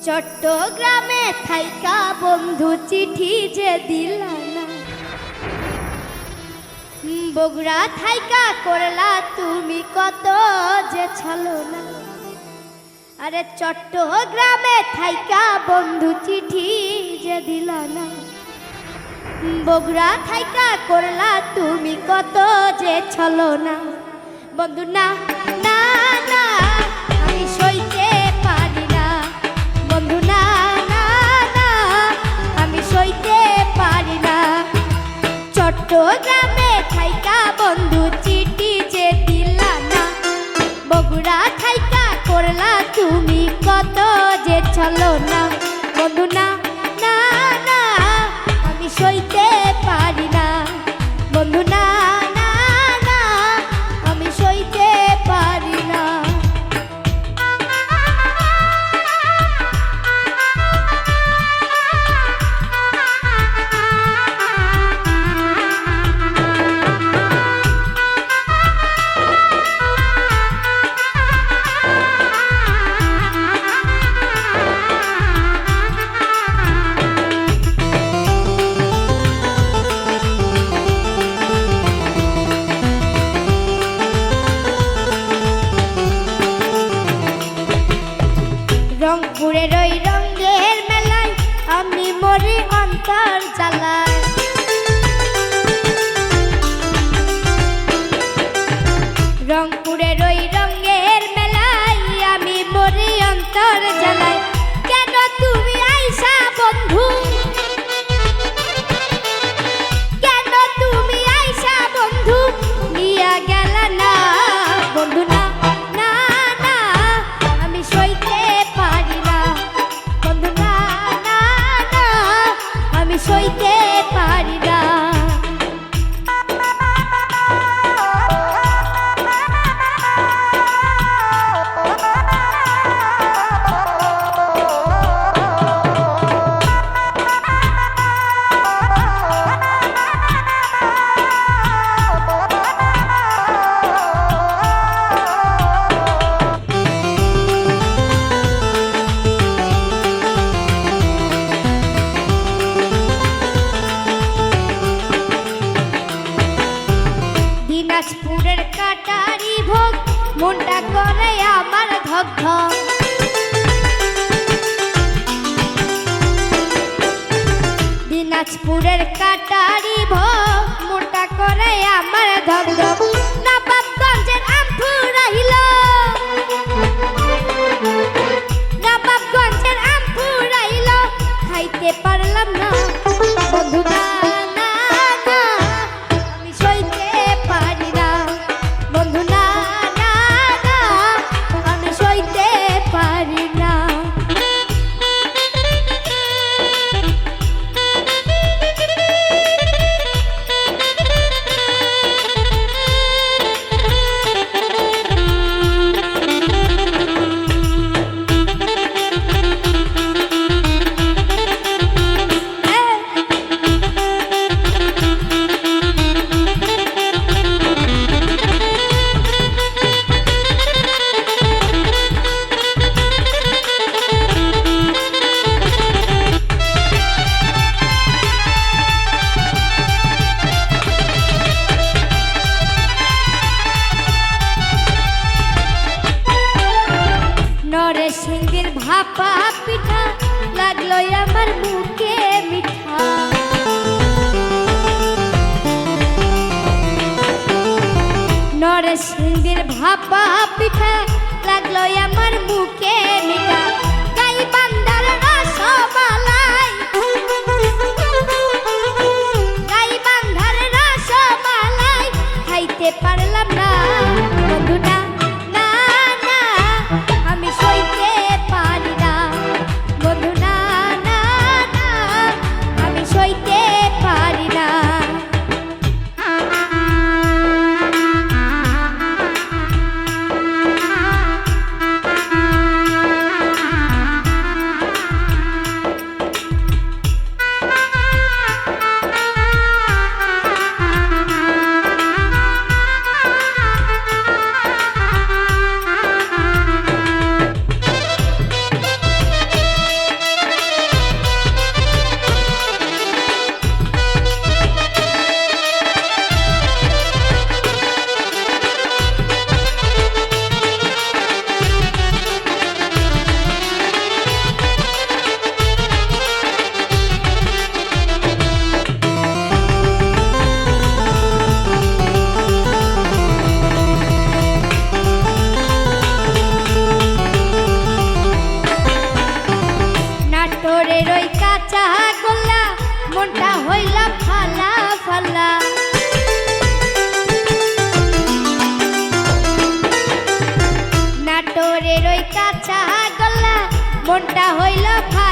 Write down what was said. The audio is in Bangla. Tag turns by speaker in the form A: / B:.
A: চট্টগ্রামে থাইকা বন্ধু চিঠি যে দিলা না, বগুড়া থাইকা করলা তুমি কত যে ছলনা। আরে চট্টগ্রামে থাইকা বন্ধু চিঠি যে দিলা না, বগুড়া থাইকা করলা তুমি কত যে ছলনা। বন্ধু না না না আমি সইতে পারি না, বন্ধু না না না আমি সইতে পারি না। চট্টগ্রামে থাইকা বন্ধু চিঠি যে দিলা না, বগুড়া থাইকা করলা তুমি কত যে ছলনা। বন্ধু না না না আমি সইতে পারি না, বন্ধু না না না আমি সইতে পারি না। রংপুরের ওই রঙের মেলায় আমি মরি অন্তর জ্বালায়। রংপুরের ওই রঙের মেলায় আমি মরি অন্তর জ্বালায়। কেন তুমি আইসা বন্ধু, কেন তুমি আইসা বন্ধু নিয়া গেল না। বন্ধু না না না আমি সইতে পারি না, বন্ধু না না না আমি সইতে পারি না। দিনাজপুরের কাটারি ভোগ মনটা করে আমার ধক ধক। দিনাজপুরের কাটারি ভোগ মনটা করে আমার ধক ধক। নবাবগঞ্জের আম ফুরাইল, নবাবগঞ্জের আম ফুরাইল খাইতে পারলাম না। বন্ধু না না না আমি সইতে পারি না, বন্ধু না না না আমি সইতে পারি না। নরসিংদীর ভাপা পিঠা লাগলো আমার মুখে মিঠা। নরসিংদীর ভাপা পিঠা লাগলো আমার মুখে মিঠা। গাইবান্ধার রসমালাই, গাইবান্ধার রসমালাই খাইতে পারলাম না। বন্ধু না না না আমি সইতে পারি না, বন্ধু না না না আমি সইতে পারি না। হইল ভাই